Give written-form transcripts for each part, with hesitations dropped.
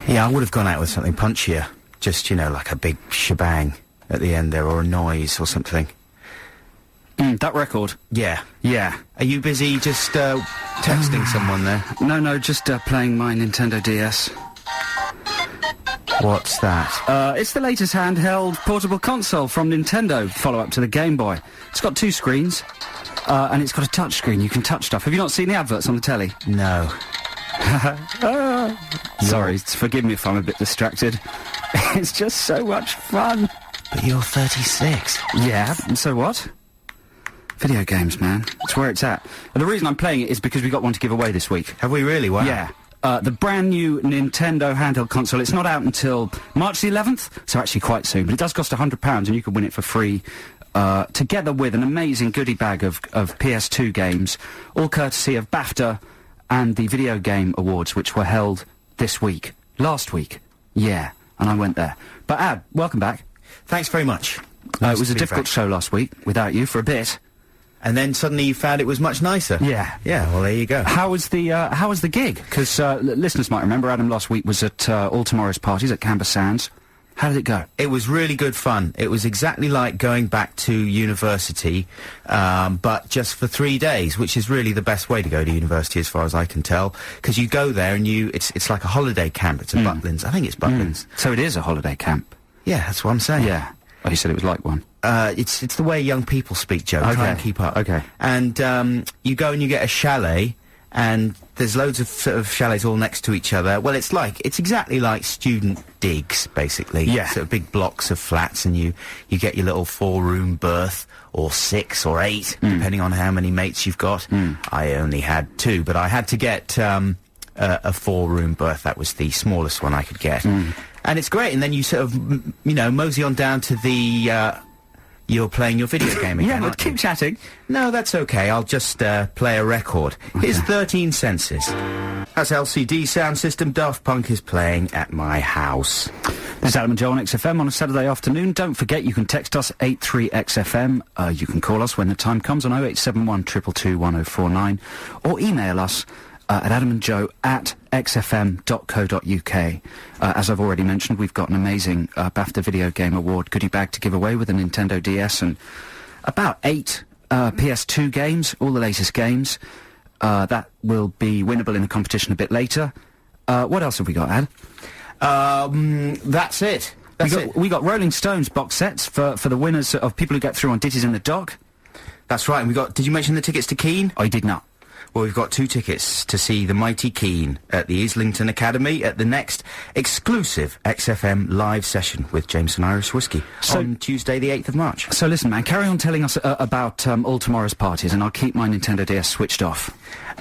Yeah, I would have gone out with something punchier. Just, you know, like a big shebang at the end there, or a noise or something. That record? Yeah. Yeah. Are you busy just, texting someone there? No, just, playing my Nintendo DS. What's that? It's the latest handheld portable console from Nintendo, follow-up to the Game Boy. It's got 2 screens, and it's got a touch screen. You can touch stuff. Have you not seen the adverts on the telly? No. Sorry, forgive me if I'm a bit distracted. It's just so much fun. But you're 36. Yeah, and so what? Video games, man. It's where it's at. And the reason I'm playing it is because we got one to give away this week. Have we really? Wow. Yeah. The brand new Nintendo handheld console. It's not out until March the 11th, so actually quite soon. But it does cost £100, and you can win it for free, together with an amazing goodie bag of PS2 games, all courtesy of BAFTA and the Video Game Awards, which were held this week. Last week. Yeah, and I went there. But Ad, welcome back. Thanks very much. It was a difficult show last week, without you, for a bit. And then suddenly you found it was much nicer. Yeah. Yeah, well, there you go. How was the gig? Because listeners might remember Adam last week was at All Tomorrow's Parties at Canberra Sands. How did it go? It was really good fun. It was exactly like going back to university, but just for 3 days, which is really the best way to go to university as far as I can tell. Because you go there and it's like a holiday camp. It's a Butlins. I think it's Butlins. So it is a holiday camp? Yeah, that's what I'm saying. Yeah. Oh, you said it was like one. It's the way young people speak, Joe. Okay. Try and keep up. Okay. And you go and you get a chalet, and there's loads of sort of chalets all next to each other. Well, it's exactly like student digs, basically. Yeah. Sort of big blocks of flats, and you get your little 4-room berth, or 6 or 8, depending on how many mates you've got. I only had 2, but I had to get a 4-room berth. That was the smallest one I could get. And it's great, and then you sort of, you know, mosey on down to the, you're playing your video game again. Yeah, but keep chatting. No, that's okay, I'll just, play a record. Here's 13 Senses. That's LCD Sound System. Daft Punk is playing at my house. This is Adam and Joe on XFM on a Saturday afternoon. Don't forget, you can text us 83XFM. You can call us when the time comes on 0871 222 1049, or email us at adamandjoe@xfm.co.uk. As I've already mentioned, we've got an amazing BAFTA Video Game Award goodie bag to give away with a Nintendo DS and about 8 PS2 games, all the latest games. That will be winnable in the competition a bit later. What else have we got, Ad? That's it. We got Rolling Stones box sets for the winners of people who get through on Ditties in the Dock. That's right, and did you mention the tickets to Keane? I did not. Well, we've got 2 tickets to see the mighty Keane at the Islington Academy at the next exclusive XFM live session with Jameson Irish Whiskey on Tuesday the 8th of March. So listen, man, carry on telling us about All Tomorrow's Parties, and I'll keep my Nintendo DS switched off.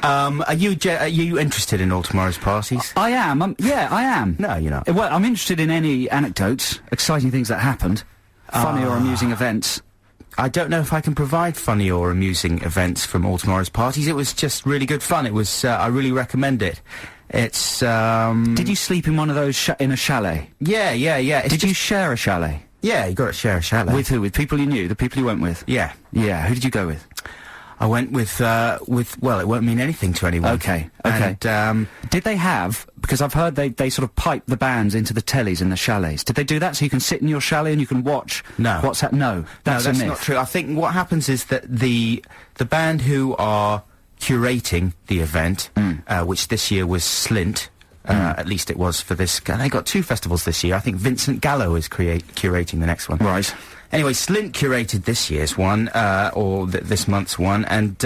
Are you interested in All Tomorrow's Parties? I am. Yeah, I am. No, you're not. Well, I'm interested in any anecdotes, exciting things that happened, funny or amusing events. I don't know if I can provide funny or amusing events from All Tomorrow's Parties. It was just really good fun. It was, I really recommend it. It's, Did you sleep in one of those in a chalet? Yeah. Did you share a chalet? Yeah, you got to share a chalet. With who? With people you knew? The people you went with? Yeah. Yeah, who did you go with? I went with, well, it won't mean anything to anyone. Okay. And, did they have, because I've heard they sort of pipe the bands into the tellies in the chalets. Did they do that so you can sit in your chalet and you can watch? No. What's that? No, that's a myth. Not true. I think what happens is that the band who are curating the event, which this year was Slint, at least it was for this, they got 2 festivals this year. I think Vincent Gallo is curating the next one. Right. Anyway, Slint curated this year's one, or this month's one, and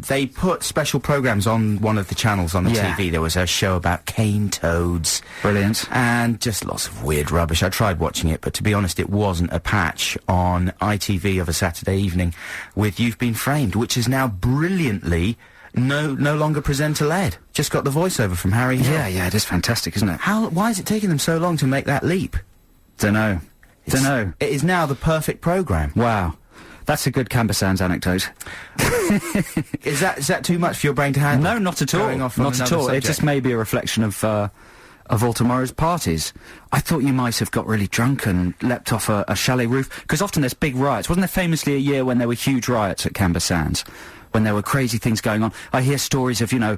they put special programmes on one of the channels on the TV. There was a show about cane toads. Brilliant. And just lots of weird rubbish. I tried watching it, but to be honest, it wasn't a patch on ITV of a Saturday evening with You've Been Framed, which is now brilliantly no longer presenter-led. Just got the voiceover from Harry Hill. Yeah, it is fantastic, isn't it? Why is it taking them so long to make that leap? Dunno. It is now the perfect programme. Wow. That's a good Canberra Sands anecdote. Is that too much for your brain to handle? No, not at all. Not at all. Subject? It just may be a reflection of All Tomorrow's Parties. I thought you might have got really drunk and leapt off a chalet roof, because often there's big riots. Wasn't there famously a year when there were huge riots at Canberra Sands? when there were crazy things going on. I hear stories of, you know,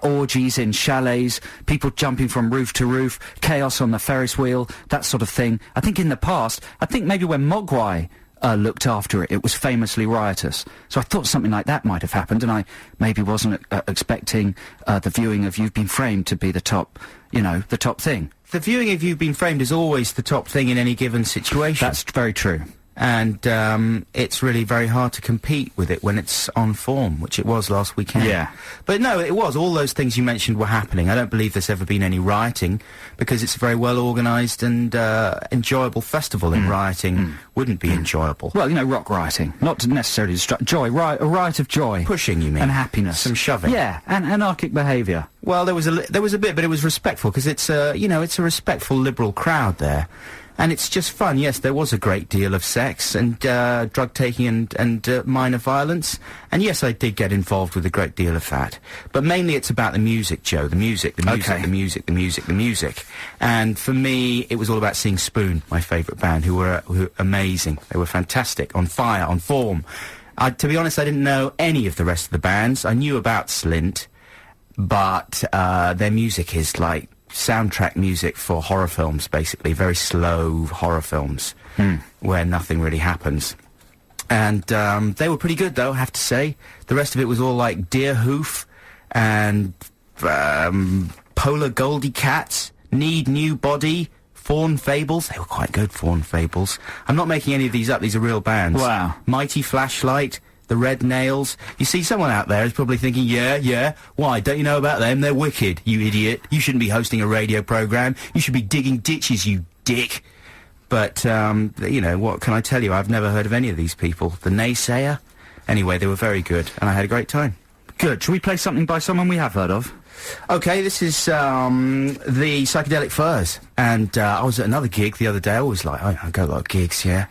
orgies in chalets, people jumping from roof to roof, chaos on the Ferris wheel, that sort of thing. I think in the past, I think maybe when Mogwai looked after it, it was famously riotous. So I thought something like that might have happened, and I maybe wasn't expecting the viewing of You've Been Framed to be the top, you know, the top thing. The viewing of You've Been Framed is always the top thing in any given situation. That's very true. And it's really very hard to compete with it when it's on form, which it was last weekend. Yeah. But no, it was. All those things you mentioned were happening. I don't believe there's ever been any rioting, because it's a very well-organised and enjoyable festival, and rioting wouldn't be enjoyable. Well, you know, rock rioting. Not to necessarily joy, a riot of joy. Pushing, you mean? And happiness. Some shoving. Yeah, and anarchic behaviour. Well, there was a bit, but it was respectful, because it's you know, it's a respectful liberal crowd there. And it's just fun. Yes, there was a great deal of sex and drug taking and minor violence. And yes, I did get involved with a great deal of that. But mainly it's about the music, Joe. The music, the music, Okay. the music, the music, the music. And for me, it was all about seeing Spoon, my favourite band, who were amazing. They were fantastic, on fire, on form. To be honest, I didn't know any of the rest of the bands. I knew about Slint, but their music is like soundtrack music for horror films, basically. Very slow horror films where nothing really happens. And they were pretty good, though, I have to say. The rest of it was all like Deer Hoof and Polar Goldie Cats, Need New Body, Fawn Fables. They were quite good, Fawn Fables. I'm not making any of these up. These are real bands. Wow. Mighty Flashlight, The Red Nails. You see, someone out there is probably thinking, yeah, why, don't you know about them? They're wicked, you idiot. You shouldn't be hosting a radio programme. You should be digging ditches, you dick. But, you know, what can I tell you? I've never heard of any of these people. The Naysayer? Anyway, they were very good, and I had a great time. Good. Shall we play something by someone we have heard of? Okay, this is the Psychedelic Furs, and I was at another gig the other day. I always like, I go to a lot of gigs, yeah.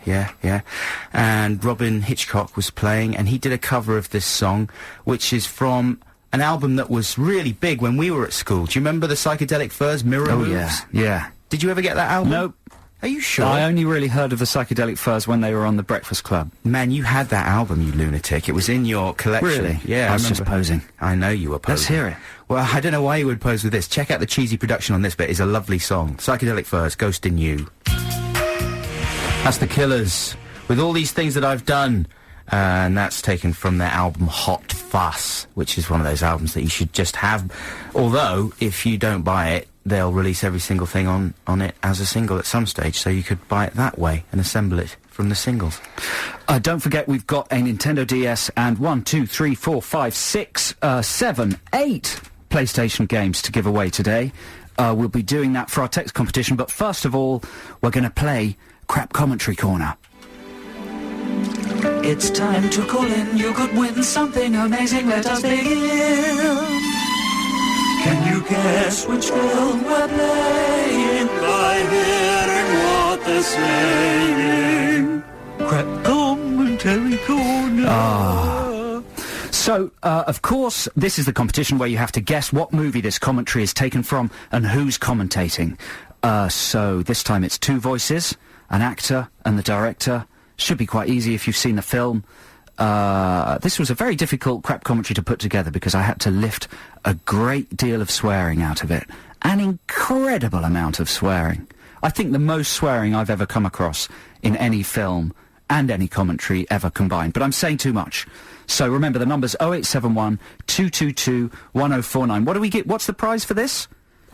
And Robin Hitchcock was playing, and he did a cover of this song, which is from an album that was really big when we were at school. Do you remember the Psychedelic Furs, Mirror Moves? Yeah. Did you ever get that album? Nope. Are you sure? I only really heard of the Psychedelic Furs when they were on the Breakfast Club. Man, you had that album, you lunatic. It was in your collection. Really? Yeah, I was remember. just posing. I know you were posing. Let's hear it. Well, I don't know why you would pose with this. Check out the cheesy production on this bit. It's a lovely song. Psychedelic Furs, Ghost in You. That's the Killers. With all these things that I've done. And that's taken from their album Hot Fuss, which is one of those albums that you should just have. Although, if you don't buy it, they'll release every single thing on it as a single at some stage, so you could buy it that way and assemble it from the singles. Don't forget, we've got a Nintendo DS and 1, 2, 3, 4, 5, 6, 7, 8 PlayStation games to give away today. We'll be doing that for our text competition, but first of all, we're going to play Crap Commentary Corner. It's time to call in. You could win something amazing. Let us begin. Can you guess which film we're playing by hearing what they're saying? Crap Commentary Corner. So, of course, this is the competition where you have to guess what movie this commentary is taken from and who's commentating. So this time it's two voices, an actor and the director. Should be quite easy if you've seen the film. This was a very difficult crap commentary to put together because I had to lift a great deal of swearing out of it. An incredible amount of swearing. I think the most swearing I've ever come across in any film and any commentary ever combined. But I'm saying too much. So remember, the number's 0871 222 1049. What do we get? What's the prize for this?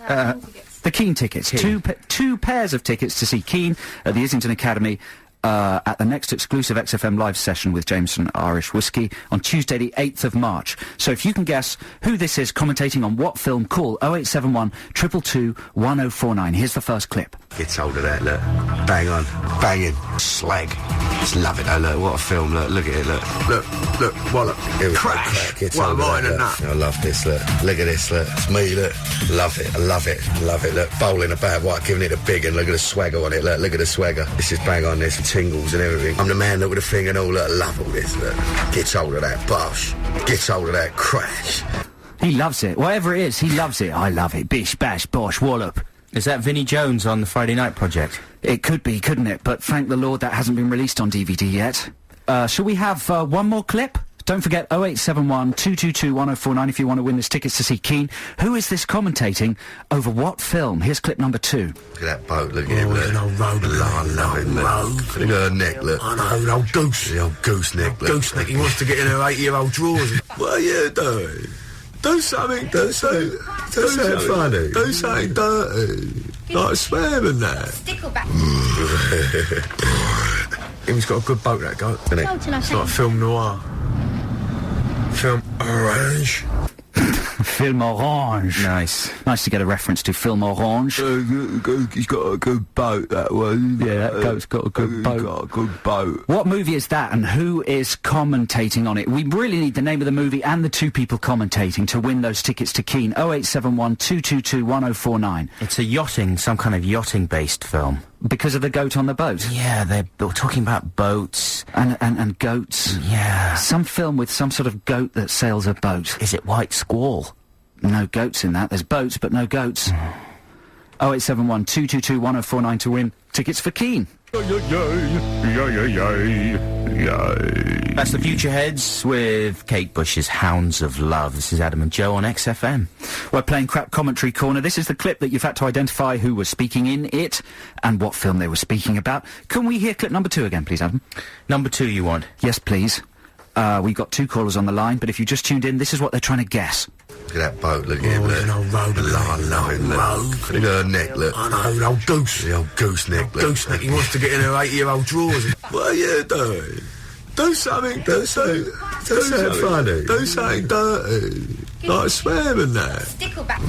The Keane tickets. Keane. Two pairs of tickets to see Keane at the Islington Academy at the next exclusive XFM live session with Jameson Irish Whiskey on Tuesday the 8th of March. So if you can guess who this is commentating on what film, call 0871 222 1049. Here's the first clip. Gets hold of that, look. Bang on. Banging. Slag. Just love it, though, look. What a film, look at it, look. Look, wallop. Here we go. Crash. Gets What hold am of I in a that, nut? look. I love this, look. Look at this, look. It's me, look. Love it, I love it, love it, look. Bowling about, what, giving it a big and look at the swagger on it, look at the swagger. This is bang on, there's tingles and everything. I'm the man, look with the thing and all, look. Love all this, look. Gets hold of that, bosh. Gets hold of that, crash. He loves it. Whatever it is, he loves it. I love it. Bish, bash, bosh, wallop. Is that Vinnie Jones on the Friday Night Project? It could be, couldn't it? But thank the Lord that hasn't been released on DVD yet. Shall we have one more clip Don't forget 0871 222 1049 if you want to win this tickets to see Keane. Who is this commentating over what film? Here's clip number 2. Look at that boat, look at him, look. An old road, I love him, look. Look at her neck, look. I know, an old goose. The old gooseneck, look. Gooseneck, he wants to get in her 8-year-old drawers. What are you doing? Do something, Do something funny. Do something dirty. Like swear and that. Stickleback. He's got a good boat, that guy. Isn't it? Oh, till I It's say- like film noir. Film orange. Film Orange. Nice. Nice to get a reference to Film Orange. He's got a good boat, that one. Yeah, that goat's got a good boat. Got a good boat. What movie is that, and who is commentating on it? We really need the name of the movie and the 2 people commentating to win those tickets to Keane. 0871 222 1049. It's a yachting, some kind of yachting-based film. Because of the goat on the boat. Yeah, they're talking about boats. And goats. Yeah. Some film with some sort of goat that sails a boat. Is it White Squall? No goats in that. There's boats, but no goats. 0871 222 1049 to win tickets for Keane. That's the Future Heads with Kate Bush's Hounds of Love. This is Adam and Joe on XFM. We're playing Crap Commentary Corner. This is the clip that you've had to identify who was speaking in it and what film they were speaking about. Can we hear clip number 2 again, please, Adam? Number 2 you want? Yes, please. We've got 2 callers on the line, but if you just tuned in, this is what they're trying to guess. Look at that boat, look at him, look. An old road. I love him, look. Look at her neck, look. I know, an old goose. The old gooseneck, look. Gooseneck, he wants to get in her 8-year-old drawers. What are you doing? Do something, Do something funny. Do something dirty. Like swear and that. Stickleback.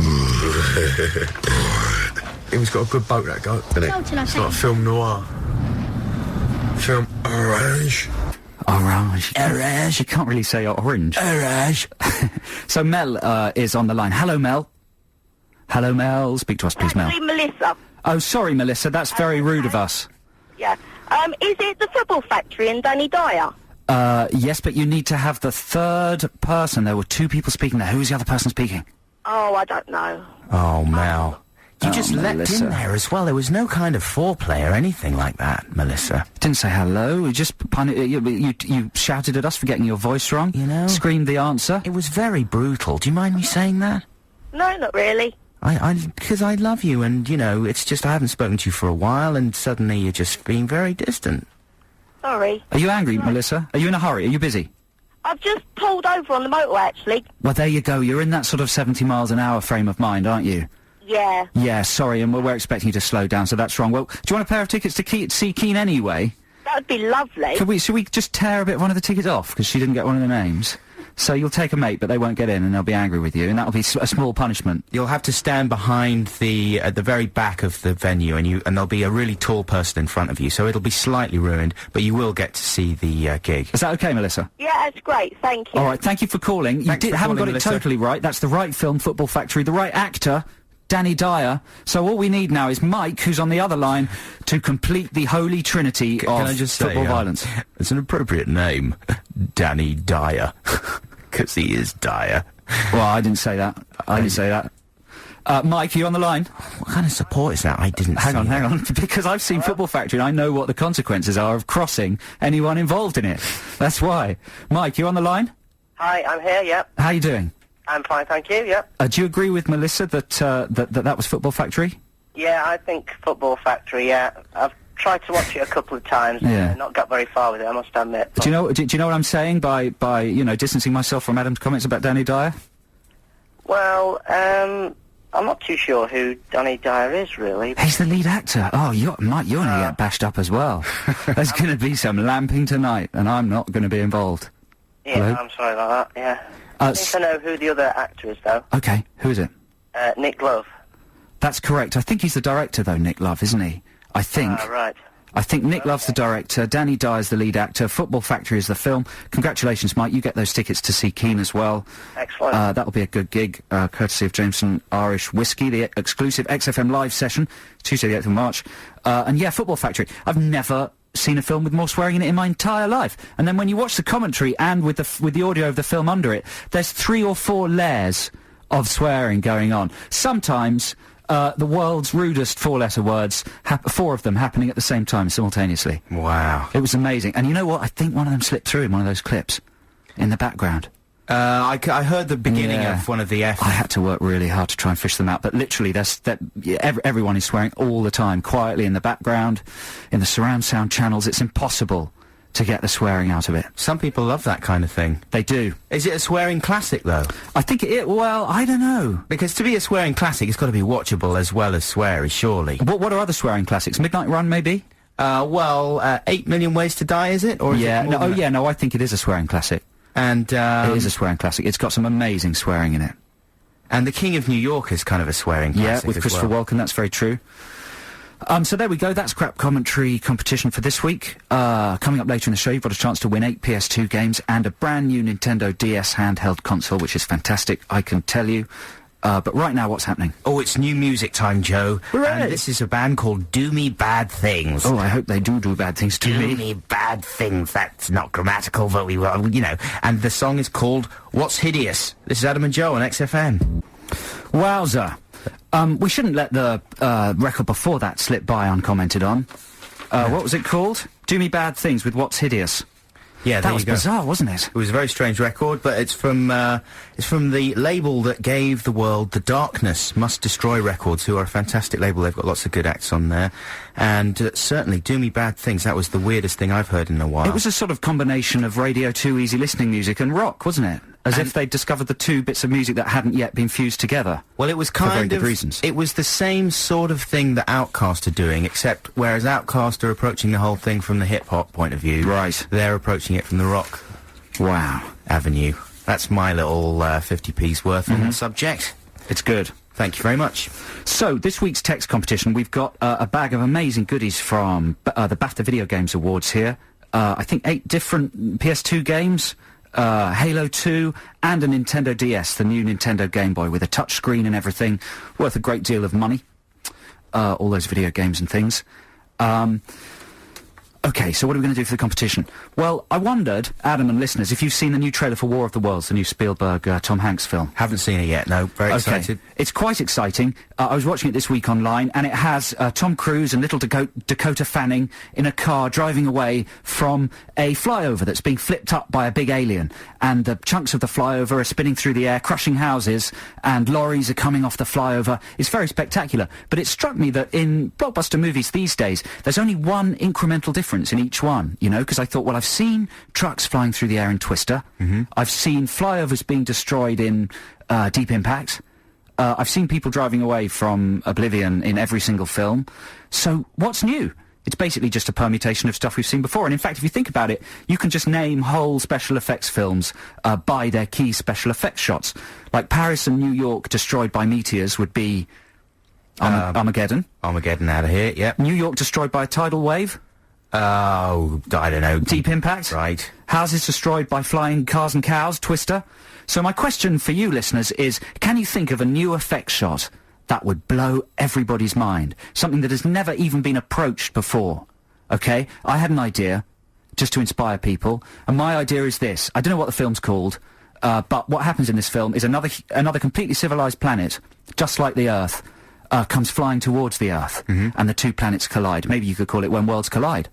He's got a good boat, that guy. Isn't it? Oh, till I It's say- like film noir. Film orange. Orange. Orange. You can't really say orange. Orange. So Mel is on the line. Hello, Mel. Hello, Mel. Speak to us, please, Mel. Actually, Melissa. Oh, sorry, Melissa. That's very rude of us. Yeah. Is it the Football Factory and Danny Dyer? Yes, but you need to have the 3rd person. There were 2 people speaking there. Who was the other person speaking? Oh, I don't know. Oh, Mel. You just leapt Melissa. in there as well. There was no kind of foreplay or anything like that, Melissa. Didn't say hello. You just you shouted at us for getting your voice wrong. You know? Screamed the answer. It was very brutal. Do you mind me saying that? No, not really. Because I love you, and, you know, it's just I haven't spoken to you for a while, and suddenly you're just being very distant. Sorry. Are you angry, Melissa? Are you in a hurry? Are you busy? I've just pulled over on the motorway, actually. Well, there you go. You're in that sort of 70 miles an hour frame of mind, aren't you? Yeah. Yeah, sorry, and we're expecting you to slow down, so that's wrong. Well, do you want a pair of tickets to see Keane anyway? That would be lovely. Should we just tear a bit of one of the tickets off, because she didn't get one of the names? So you'll take a mate, but they won't get in, and they'll be angry with you, and that'll be a small punishment. You'll have to stand behind at the very back of the venue, and there'll be a really tall person in front of you, so it'll be slightly ruined, but you will get to see the gig. Is that okay, Melissa? Yeah, that's great. Thank you. All right, thank you for calling. Thanks for Haven't calling, got Melissa. it totally right. That's the right film, Football Factory, the right actor, Danny Dyer. So all we need now is Mike, who's on the other line, to complete the holy trinity of Can I just say, football violence. It's an appropriate name, Danny Dyer, because he is dire. Well, I didn't say that. I didn't say that. Mike, are you on the line? What kind of support is that? I didn't Hang say on, that. hang on. Because I've seen Football Factory and I know what the consequences are of crossing anyone involved in it. That's why. Mike, you on the line? Hi, I'm here, yep. How you doing? I'm fine, thank you, yep. Do you agree with Melissa that that was Football Factory? Yeah, I think Football Factory, yeah. I've tried to watch it a couple of times Yeah. and not got very far with it, I must admit. Do you know what I'm saying by distancing myself from Adam's comments about Danny Dyer? Well, I'm not too sure who Danny Dyer is, really. He's the lead actor. Oh, Mike, you're going to get bashed up as well. There's going to be some lamping tonight, and I'm not going to be involved. Yeah, Hello? I'm sorry about that, yeah. I think I know who the other actor is, though. Okay, who is it? Nick Love. That's correct. I think he's the director, though, Nick Love, isn't he? I think. Right. I think Nick Love's the director, Danny Dyer's the lead actor, Football Factory is the film. Congratulations, Mike. You get those tickets to see Keane as well. Excellent. That'll be a good gig, courtesy of Jameson Irish Whiskey, the exclusive XFM live session, Tuesday the 8th of March. And yeah, Football Factory. I've never seen a film with more swearing in my entire life. And then when you watch the commentary and with the audio of the film under it, there's 3 or 4 layers of swearing going on. Sometimes the world's rudest 4-letter words, 4 of them happening at the same time simultaneously. Wow. It was amazing. And you know what? I think one of them slipped through in one of those clips. in the background? I heard the beginning of one of the F. I had to work really hard to try and fish them out, but literally, everyone is swearing all the time, quietly in the background, in the surround sound channels. It's impossible to get the swearing out of it. Some people love that kind of thing. They do. Is it a swearing classic, though? I think well, I don't know. Because to be a swearing classic, it's got to be watchable as well as sweary, surely. What are other swearing classics? Midnight Run, maybe? 8 Million Ways to Die, is it? Or is it more than that? I think it is a swearing classic. And, it is a swearing classic. It's got some amazing swearing in it. And The King of New York is kind of a swearing classic. Yeah, with Christopher Walken, that's very true. So there we go, that's crap commentary competition for this week. Coming up later in the show, you've got a chance to win 8 PS2 games and a brand new Nintendo DS handheld console, which is fantastic, I can tell you. But right now, what's happening? Oh, it's new music time, Joe. Hooray! And this is a band called Do Me Bad Things. Oh, I hope they do bad things to me. Do Me Bad Things. That's not grammatical, but we will, you know. And the song is called What's Hideous. This is Adam and Joe on XFM. Wowza. We shouldn't let the record before that slip by uncommented on. What was it called? Do Me Bad Things with What's Hideous. Yeah, that was bizarre, wasn't it? It was a very strange record, but it's from the label that gave the world The Darkness, Must Destroy Records, who are a fantastic label. They've got lots of good acts on there. And certainly Do Me Bad Things, that was the weirdest thing I've heard in a while. It was a sort of combination of Radio 2 easy listening music and rock, wasn't it? As if they'd discovered the two bits of music that hadn't yet been fused together. Well, it was for very kind good of reasons. It was the same sort of thing that Outkast are doing, except whereas Outkast are approaching the whole thing from the hip-hop point of view, right, they're approaching it from the rock avenue. That's my little 50p's worth on the subject. It's good. Thank you very much. So, this week's text competition, we've got a bag of amazing goodies from the BAFTA Video Games Awards here. I think 8 different PS2 games, Halo 2, and a Nintendo DS, the new Nintendo Game Boy, with a touchscreen and everything, worth a great deal of money. All those video games and things. Okay, so what are we going to do for the competition? Well, I wondered, Adam and listeners, if you've seen the new trailer for War of the Worlds, the new Spielberg, Tom Hanks film. Haven't seen it yet, no. Very excited. It's quite exciting. I was watching it this week online, and it has Tom Cruise and little Dakota Fanning in a car driving away from a flyover that's being flipped up by a big alien. And the chunks of the flyover are spinning through the air, crushing houses, and lorries are coming off the flyover. It's very spectacular. But it struck me that in blockbuster movies these days, there's only one incremental difference in each one, you know, because I thought, well, I've seen trucks flying through the air in Twister. I've seen flyovers being destroyed in Deep Impact. I've seen people driving away from Oblivion in every single film. So what's new? It's basically just a permutation of stuff we've seen before. And in fact, if you think about it, you can just name whole special effects films by their key special effects shots. Like Paris and New York destroyed by meteors would be Armageddon. Armageddon out of here, yep. New York destroyed by a tidal wave. Oh, I don't know. Deep Impact. Right. Houses destroyed by flying cars and cows, Twister. So my question for you listeners is, can you think of a new effect shot that would blow everybody's mind? Something that has never even been approached before. Okay? I had an idea, just to inspire people, and my idea is this. I don't know what the film's called, but what happens in this film is another completely civilized planet, just like the Earth, comes flying towards the Earth, and the two planets collide. Maybe you could call it When Worlds Collide.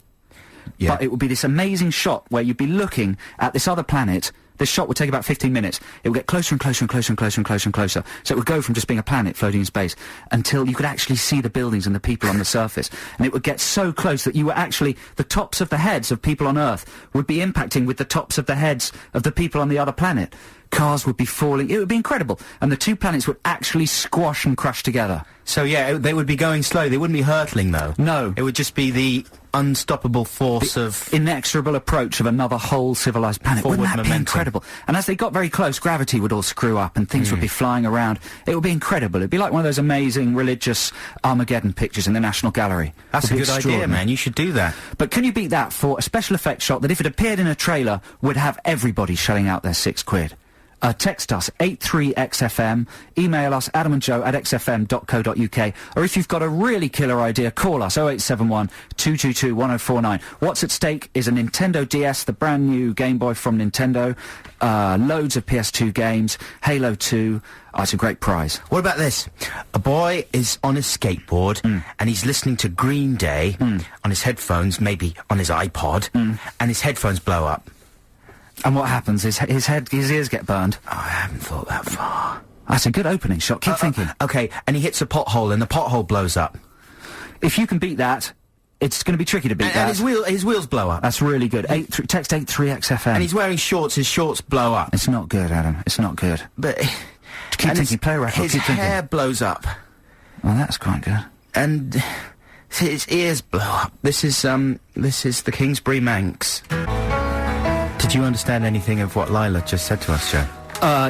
Yeah. But it would be this amazing shot where you'd be looking at this other planet. This shot would take about 15 minutes. It would get closer and closer and closer and closer and closer and closer. So it would go from just being a planet floating in space until you could actually see the buildings and the people on the surface. And it would get so close that you were actually, the tops of the heads of people on Earth would be impacting with the tops of the heads of the people on the other planet. Cars would be falling. It would be incredible. And the two planets would actually squash and crush together. So, yeah, they would be going slow. They wouldn't be hurtling, though. No. It would just be the unstoppable force of... inexorable approach of another whole civilized planet. Forward Wouldn't that momentum. be incredible? And as they got very close, gravity would all screw up and things would be flying around. It would be incredible. It'd be like one of those amazing religious Armageddon pictures in the National Gallery. That's a good idea, man. You should do that. But can you beat that for a special effects shot that, if it appeared in a trailer, would have everybody shelling out their £6? Text us 83XFM, email us adamandjoe@xfm.co.uk, or if you've got a really killer idea, call us 0871 222 1049. What's at stake is a Nintendo DS, the brand new Game Boy from Nintendo, loads of PS2 games, Halo 2. Oh, it's a great prize. What about this? A boy is on his skateboard and he's listening to Green Day on his headphones, maybe on his iPod, and his headphones blow up. And what happens? His ears get burned. Oh, I haven't thought that far. That's a good opening shot. Keep thinking. Okay, and he hits a pothole, and the pothole blows up. If you can beat that, it's going to be tricky to beat that. And his wheels blow up. That's really good. Text 83XFM. And he's wearing shorts. His shorts blow up. It's not good, Adam. It's not good. But keep thinking. Play a record. His keep thinking. hair blows up. Well, that's quite good. And his ears blow up. This is the Kingsbury Manx. Did you understand anything of what Lila just said to us, Joe?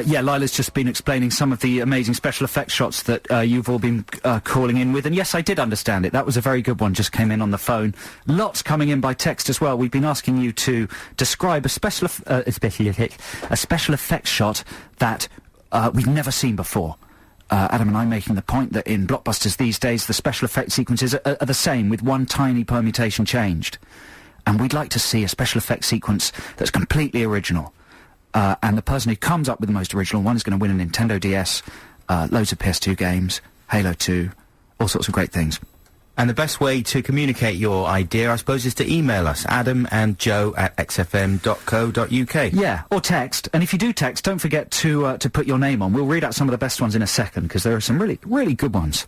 Yeah, Lila's just been explaining some of the amazing special effects shots that you've all been calling in with, and yes, I did understand it. That was a very good one, just came in on the phone. Lots coming in by text as well. We've been asking you to describe a special effects shot that we've never seen before. Adam and I making the point that in blockbusters these days, the special effects sequences are the same, with one tiny permutation changed. And we'd like to see a special effects sequence that's completely original. And the person who comes up with the most original one is going to win a Nintendo DS, loads of PS2 games, Halo 2, all sorts of great things. And the best way to communicate your idea, I suppose, is to email us, adamandjoe@xfm.co.uk. Yeah, or text. And if you do text, don't forget to put your name on. We'll read out some of the best ones in a second, because there are some really, really good ones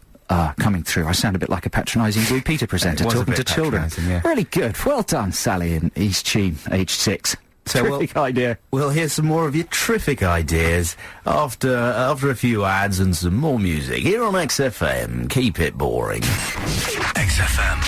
coming through. I sound a bit like a patronising Blue Peter presenter talking to children. Yeah. Really good. Well done, Sally in East Cheam, aged 6. So terrific idea. We'll hear some more of your terrific ideas after a few ads and some more music here on XFM. Keep it boring. XFM.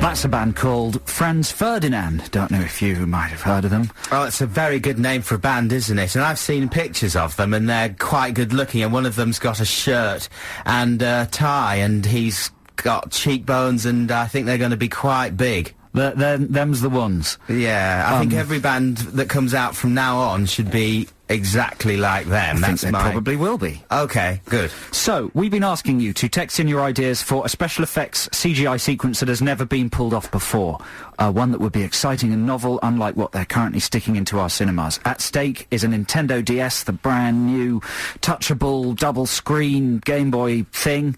That's a band called Franz Ferdinand. Don't know if you might have heard of them. Oh, it's a very good name for a band, isn't it? And I've seen pictures of them, and they're quite good looking. And one of them's got a shirt and a tie, and he's got cheekbones, and I think they're going to be quite big. Them's the ones. Yeah, I think every band that comes out from now on should be exactly like them. I think they probably will be. Okay, good. So, we've been asking you to text in your ideas for a special effects CGI sequence that has never been pulled off before. One that would be exciting and novel, unlike what they're currently sticking into our cinemas. At stake is a Nintendo DS, the brand new, touchable, double-screen Game Boy thing.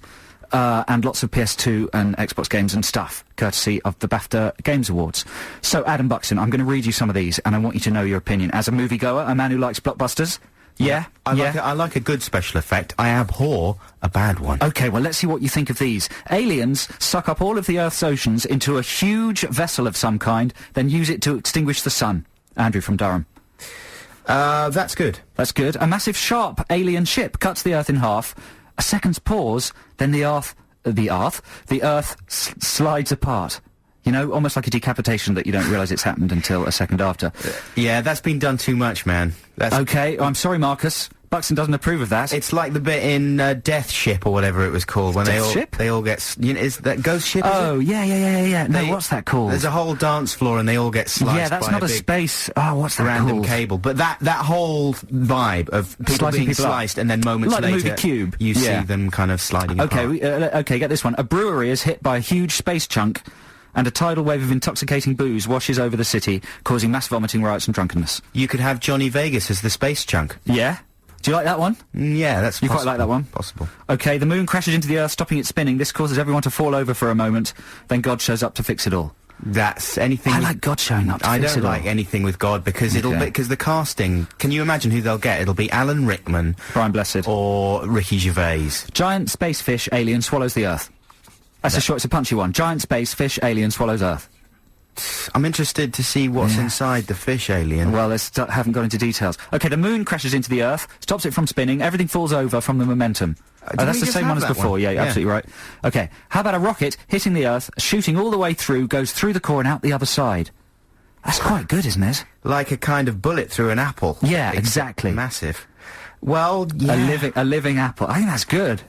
And lots of PS2 and Xbox games and stuff, courtesy of the BAFTA Games Awards. So, Adam Buxton, I'm going to read you some of these, and I want you to know your opinion. As a moviegoer, a man who likes blockbusters, yeah? I like a good special effect. I abhor a bad one. Okay, well, let's see what you think of these. Aliens suck up all of the Earth's oceans into a huge vessel of some kind, then use it to extinguish the sun. Andrew from Durham. That's good. That's good. A massive, sharp alien ship cuts the Earth in half. A second's pause, then the Earth slides apart. You know, almost like a decapitation that you don't realise it's happened until a second after. Yeah, that's been done too much, man. Okay, I'm sorry, Marcus. Buxton doesn't approve of that. It's like the bit in Death Ship or whatever it was called when they all get is that Ghost Ship? Oh, yeah. No, what's that called? There's a whole dance floor and they all get sliced. Yeah, that's by not a big space. Oh, what's that random called? cable. But that whole vibe of people being sliced and then moments like later, the movie Cube. You see them kind of sliding apart. Okay, get this one. A brewery is hit by a huge space chunk, and a tidal wave of intoxicating booze washes over the city, causing mass vomiting, riots and drunkenness. You could have Johnny Vegas as the space chunk. Yeah? Do you like that one? Yeah, that's You possible. quite like that one? Possible. Okay, the moon crashes into the Earth, stopping it spinning. This causes everyone to fall over for a moment. Then God shows up to fix it all. That's anything... I like God showing up to fix it all. I don't like anything with God, because because the casting... Can you imagine who they'll get? It'll be Alan Rickman... Brian Blessed. Or Ricky Gervais. Giant space fish alien swallows the Earth. That's it's a punchy one. Giant space fish alien swallows Earth. I'm interested to see what's inside the fish alien. Well, haven't got into details. Okay, the moon crashes into the Earth, stops it from spinning, everything falls over from the momentum. That's the same one as before, yeah, absolutely right. Okay, how about a rocket hitting the Earth, shooting all the way through, goes through the core and out the other side? That's quite good, isn't it? Like a kind of bullet through an apple. Yeah, exactly. Massive. Well, yeah. A living apple. I think that's good.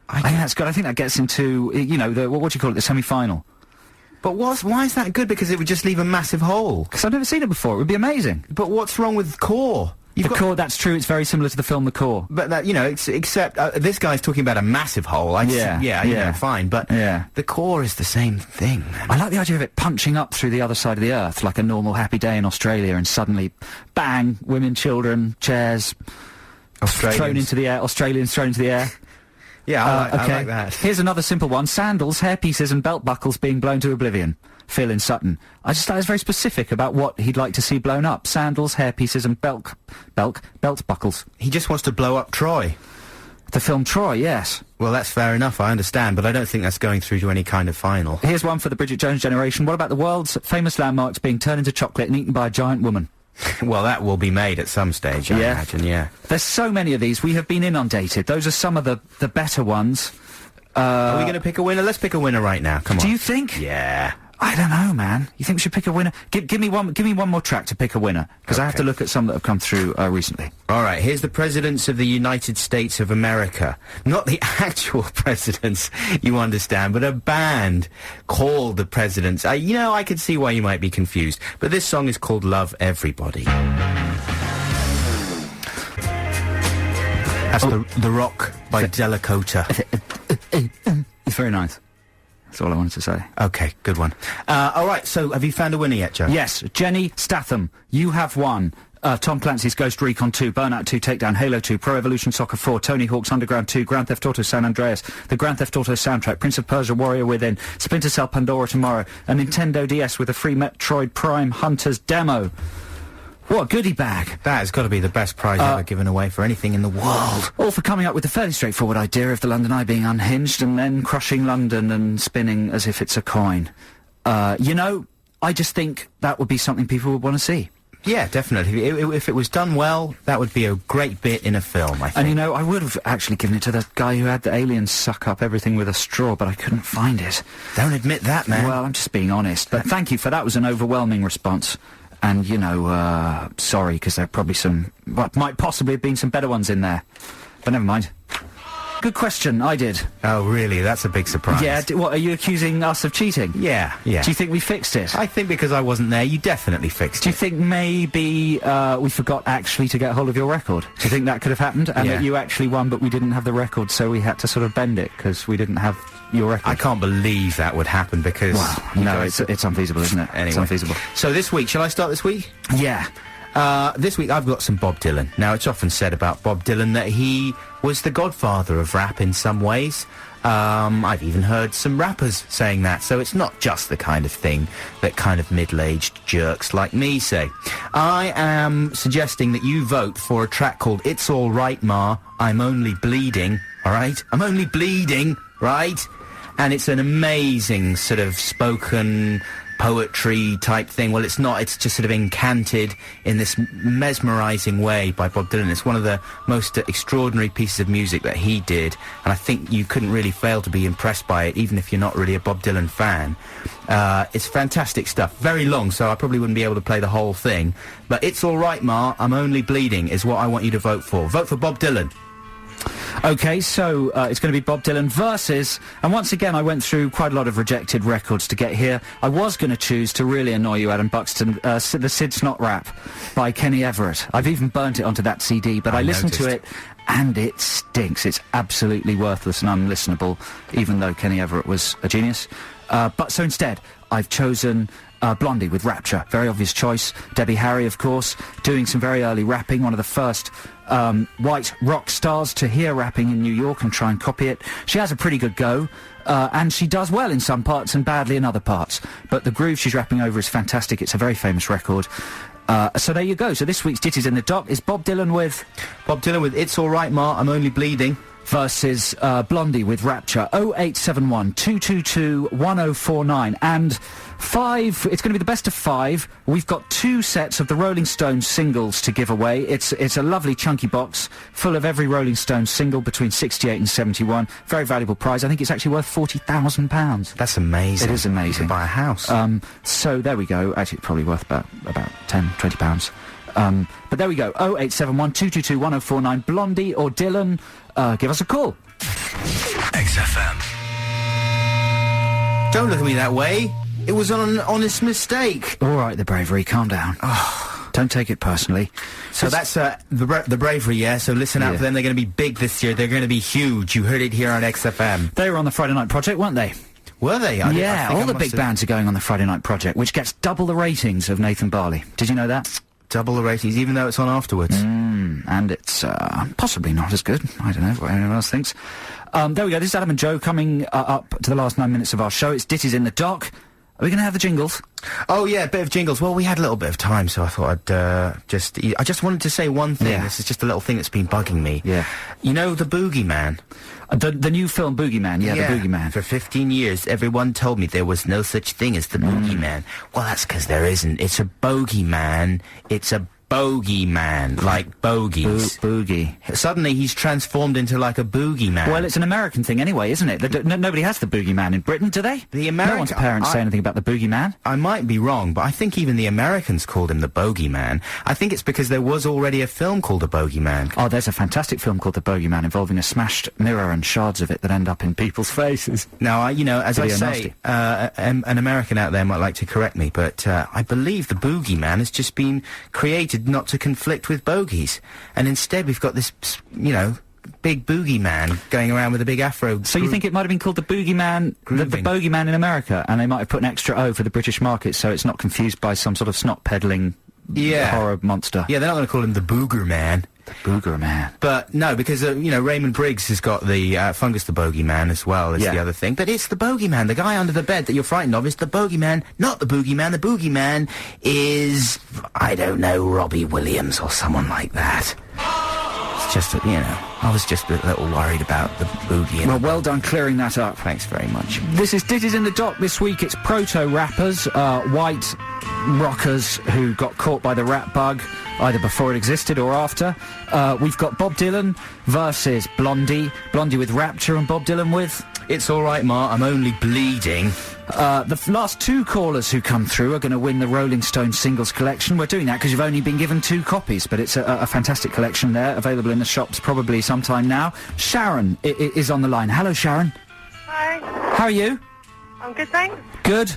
I think that's good. I think that gets into, you know, what do you call it, the semi-final. But why is that good? Because it would just leave a massive hole. Because I've never seen it before. It would be amazing. But what's wrong with Core? Core, that's true. It's very similar to the film The Core. But that, you know, except this guy's talking about a massive hole. Fine. But the Core is the same thing, man. I like the idea of it punching up through the other side of the Earth like a normal happy day in Australia, and suddenly, bang, women, children, chairs, thrown into the air. Australians thrown into the air. Yeah, I okay. like that. Here's another simple one. Sandals, hairpieces and belt buckles being blown to oblivion. Phil in Sutton. I just thought it was very specific about what he'd like to see blown up. Sandals, hairpieces and belt buckles. He just wants to blow up Troy. The film Troy, yes. Well, that's fair enough, I understand, but I don't think that's going through to any kind of final. Here's one for the Bridget Jones generation. What about the world's famous landmarks being turned into chocolate and eaten by a giant woman? Well, that will be made at some stage, I imagine, yeah. There's so many of these. We have been inundated. Those are some of the better ones. Are we going to pick a winner? Let's pick a winner right now, come on. Do you think? Yeah. I don't know, man. You think we should pick a winner? Give me one more track to pick a winner, because I have to look at some that have come through recently. All right, here's the presidents of the United States of America. Not the actual presidents, you understand, but a band called the Presidents. You know, I could see why you might be confused, but this song is called Love Everybody. That's the Rock by Delacota. It's very nice. That's all I wanted to say. Okay, good one. All right, so have you found a winner yet, Joe? Yes, Jenny Statham, you have won. Tom Clancy's Ghost Recon 2, Burnout 2, Takedown, Halo 2, Pro Evolution Soccer 4, Tony Hawk's Underground 2, Grand Theft Auto San Andreas, the Grand Theft Auto soundtrack, Prince of Persia Warrior Within, Splinter Cell Pandora Tomorrow, a Nintendo DS with a free Metroid Prime Hunters demo. What a goodie bag. That has got to be the best prize ever given away for anything in the world. All for coming up with the fairly straightforward idea of the London Eye being unhinged and then crushing London and spinning as if it's a coin. You know, I just think that would be something people would want to see. Yeah, definitely. If it was done well, that would be a great bit in a film, I think. And you know, I would have actually given it to the guy who had the aliens suck up everything with a straw, but I couldn't find it. Don't admit that, man. Well, I'm just being honest. But thank you for that. Was an overwhelming response. And, you know, sorry, because there are probably some... What might possibly have been some better ones in there. But never mind. Good question, I did. Oh, really? That's a big surprise. Yeah, what, are you accusing us of cheating? Yeah. Do you think we fixed it? I think because I wasn't there, you definitely fixed it. Do you think maybe we forgot actually to get hold of your record? Do you think that could have happened? And that you actually won, but we didn't have the record, so we had to sort of bend it, because we didn't have your record? I can't believe that would happen, because... Well, no, it's unfeasible, isn't it? Anyway. It's unfeasible. So this week, shall I start this week? Yeah. This week I've got some Bob Dylan. Now, it's often said about Bob Dylan that he was the godfather of rap in some ways. I've even heard some rappers saying that, so it's not just the kind of thing that kind of middle-aged jerks like me say. I am suggesting that you vote for a track called It's All Right Ma, I'm Only Bleeding, alright? I'm only bleeding, right? And it's an amazing sort of spoken... poetry type thing. Well, it's not. It's just sort of incanted in this mesmerising way by Bob Dylan. It's one of the most extraordinary pieces of music that he did, and I think you couldn't really fail to be impressed by it, even if you're not really a Bob Dylan fan. It's fantastic stuff. Very long, so I probably wouldn't be able to play the whole thing. But It's All Right Ma, I'm Only Bleeding is what I want you to vote for. Vote for Bob Dylan. Okay, so it's going to be Bob Dylan versus, and once again I went through quite a lot of rejected records to get here. I was going to choose, to really annoy you, Adam Buxton, the Sid Snot Rap by Kenny Everett. I've even burnt it onto that CD, but I listened to it and it stinks. It's absolutely worthless and unlistenable, even though Kenny Everett was a genius. But so instead, I've chosen... Blondie with Rapture, very obvious choice. Debbie Harry, of course, doing some very early rapping, one of the first white rock stars to hear rapping in New York and try and copy it. She has a pretty good go, and she does well in some parts and badly in other parts. But the groove she's rapping over is fantastic. It's a very famous record. So there you go. So this week's Ditties in the Dock is Bob Dylan with It's All Right Ma, I'm Only Bleeding. Versus Blondie with Rapture. 0871 222 1049 and 5. It's going to be the best of 5. We've got 2 sets of the Rolling Stones singles to give away. It's a lovely chunky box full of every Rolling Stones single between 68 and 71. Very valuable prize. I think it's actually worth £40,000. That's amazing. It is amazing. You could buy a house. So there we go. Actually, it's probably worth about £10-20. But there we go. 0871 222 1049. Blondie or Dylan, give us a call. XFM. Don't look at me that way. It was an honest mistake. All right, the bravery. Calm down. Don't take it personally. So that's the bravery, yeah? So listen out for them. They're going to be big this year. They're going to be huge. You heard it here on XFM. They were on the Friday Night Project, weren't they? Were they? All the big bands are going on the Friday Night Project, which gets double the ratings of Nathan Barley. Did you know that? double the ratings, even though it's on afterwards. And it's possibly not as good. I don't know what anyone else thinks. There we go. This is Adam and Joe coming up to the last 9 minutes of our show. It's Ditties in the Dock. Are we going to have the jingles? Oh, yeah, a bit of jingles. Well, we had a little bit of time, so I thought I just wanted to say one thing. Yeah. This is just a little thing that's been bugging me. Yeah. You know the Boogeyman? The new film Boogeyman, the Boogeyman. For 15 years, everyone told me there was no such thing as the Boogeyman. Well, that's because there isn't. It's a bogeyman. It's a bogeyman, like bogies. Boogie. Suddenly, he's transformed into like a boogeyman. Well, it's an American thing anyway, isn't it? Nobody has the Boogeyman in Britain, do they? No one's parents say anything about the Boogeyman. I might be wrong, but I think even the Americans called him the Bogeyman. I think it's because there was already a film called The Bogeyman. Oh, there's a fantastic film called The Bogeyman involving a smashed mirror and shards of it that end up in people's faces. Now, as I Pretty say, an American out there might like to correct me, but I believe the Boogeyman has just been created not to conflict with bogies, and instead we've got this, big boogeyman going around with a big afro. So you think it might have been called the Boogeyman, the Bogeyman in America, and they might have put an extra O for the British market so it's not confused by some sort of snot-peddling horror monster? Yeah, they're not going to call him the Booger Man. Booger Man. But no, because, Raymond Briggs has got the Fungus the Bogeyman as well as the other thing. But it's the Bogeyman. The guy under the bed that you're frightened of is the Bogeyman, not the Boogeyman. The Boogeyman is, I don't know, Robbie Williams or someone like that. It's just, I was just a little worried about the boogie. Well done clearing that up. Thanks very much. This is Ditties in the Dock. This week it's proto-rappers, white rockers who got caught by the rap bug, either before it existed or after. We've got Bob Dylan versus Blondie. Blondie with Rapture and Bob Dylan with... It's all right, Ma, I'm only bleeding. The last two callers who come through are going to win the Rolling Stone singles collection. We're doing that because you've only been given 2 copies, but it's a fantastic collection there, available in the shops probably sometime now. Sharon is on the line. Hello, Sharon. Hi. How are you? I'm good, thanks. Good.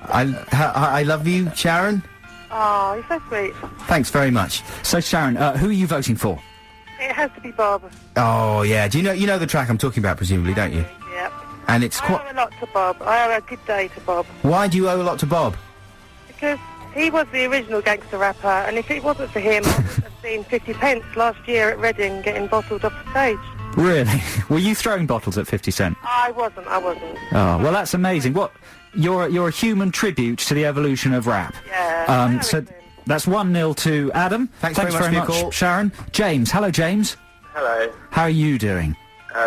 I love you, Sharon. Oh, you're so sweet. Thanks very much. So, Sharon, who are you voting for? It has to be Bob. Oh, yeah. Do you know the track I'm talking about, presumably, don't you? Yep. And it's I owe a lot to Bob. I owe a good day to Bob. Why do you owe a lot to Bob? Because he was the original gangster rapper, and if it wasn't for him, I would have seen 50 pence last year at Reading getting bottled off the stage. Really? Were you throwing bottles at 50 cent? I wasn't. Oh, well, that's amazing. You're a human tribute to the evolution of rap. Yeah. So that's 1-0 to Adam. Thanks very much for your call, Sharon. James. Hello, James. Hello. How are you doing?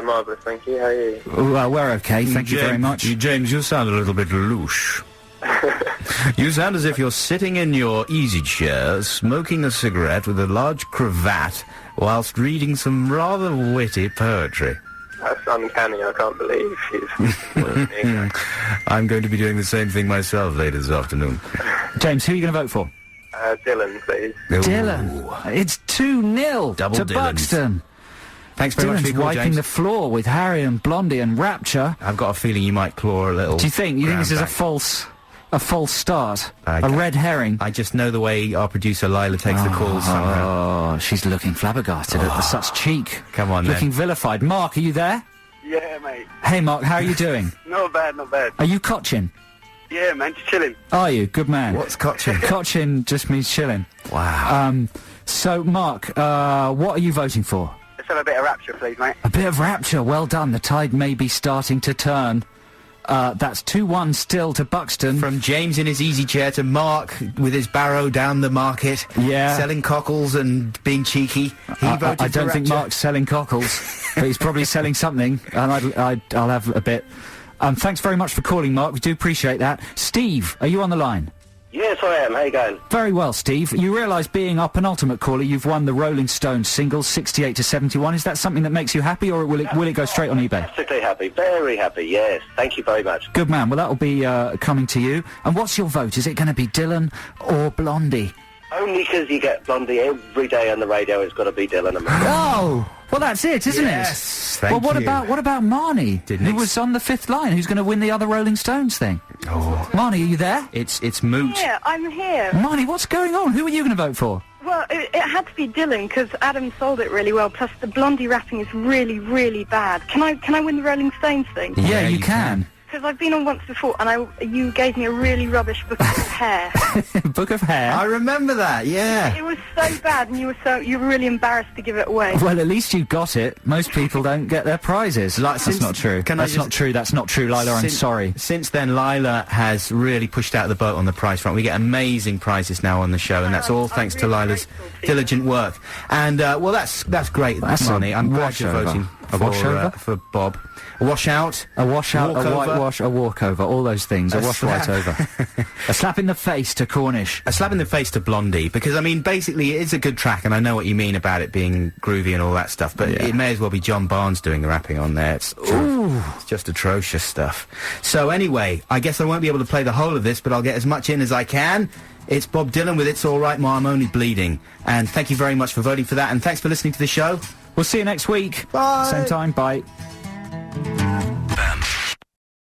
Marvellous, thank you. How are you? Well, we're okay, thank you very much. James, you sound a little bit louche. You sound as if you're sitting in your easy chair, smoking a cigarette with a large cravat, whilst reading some rather witty poetry. That's uncanny, I can't believe she's... I'm going to be doing the same thing myself later this afternoon. James, who are you going to vote for? Dylan, please. Dylan. It's 2-0 Double to Dylans. Buxton. Thanks very much for Dylan's your call, wiping James. the floor with Harry and Blondie and Rapture. I've got a feeling you might claw a little. Do you think this is back. a false start? A red herring? I just know the way our producer Lila takes the calls somehow. Oh, she's looking flabbergasted at such cheek. Come on, Looking vilified. Mark, are you there? Yeah, mate. Hey, Mark, how are you doing? Not bad, not bad. Are you cotchin? Yeah, man, just chilling. Are you? Good man. What's cotchin? Cotchin just means chilling. Wow. So, Mark, what are you voting for? Let's have a bit of Rapture, please, mate. A bit of Rapture. Well done. The tide may be starting to turn. That's 2-1 still to Buxton. From James in his easy chair to Mark with his barrow down the market. Yeah. Selling cockles and being cheeky. I don't think Mark's selling cockles, but he's probably selling something, and I'll have a bit. Thanks very much for calling, Mark. We do appreciate that. Steve, are you on the line? Yes, I am. How you going? Very well, Steve. You realise, being our penultimate caller, you've won the Rolling Stones singles 68 to 71. Is that something that makes you happy, or will it go straight on eBay? Fantastically happy. Very happy, yes. Thank you very much. Good man. Well, that'll be coming to you. And what's your vote? Is it going to be Dylan or Blondie? Only because you get Blondie every day on the radio, it's got to be Dylan and me. Oh! Well, that's it, isn't Yes, it? thank Well, you. what about Marnie, Didn't who ex- was on the fifth line, who's going to win the other Rolling Stones thing? Oh. Marnie, are you there? It's moot. Yeah, I'm here. Marnie, what's going on? Who are you going to vote for? Well, it had to be Dylan because Adam sold it really well. Plus, the Blondie rapping is really, really bad. Can I win the Rolling Stones thing? Yeah, you you can. because I've been on once before, and you gave me a really rubbish book of hair. Book of hair? I remember that, yeah. It was so bad, and you were really embarrassed to give it away. Well, at least you got it. Most people don't get their prizes. That's not true. That's not true, Lila. I'm sorry. Since then, Lila has really pushed out the boat on the prize front. We get amazing prizes now on the show, and that's all thanks to Lila's diligent work. And, well, that's great, Marnie. I'm glad you're voting for Bob. A washout, a whitewash, a walkover, all those things. A wash right over. A slap in the face to Cornish. A slap in the face to Blondie, because, I mean, basically, it is a good track, and I know what you mean about it being groovy and all that stuff, but it may as well be John Barnes doing the rapping on there. It's just atrocious stuff. So, anyway, I guess I won't be able to play the whole of this, but I'll get as much in as I can. It's Bob Dylan with It's All Right, Ma, I'm Only Bleeding. And thank you very much for voting for that, and thanks for listening to the show. We'll see you next week. Bye. Same time, bye.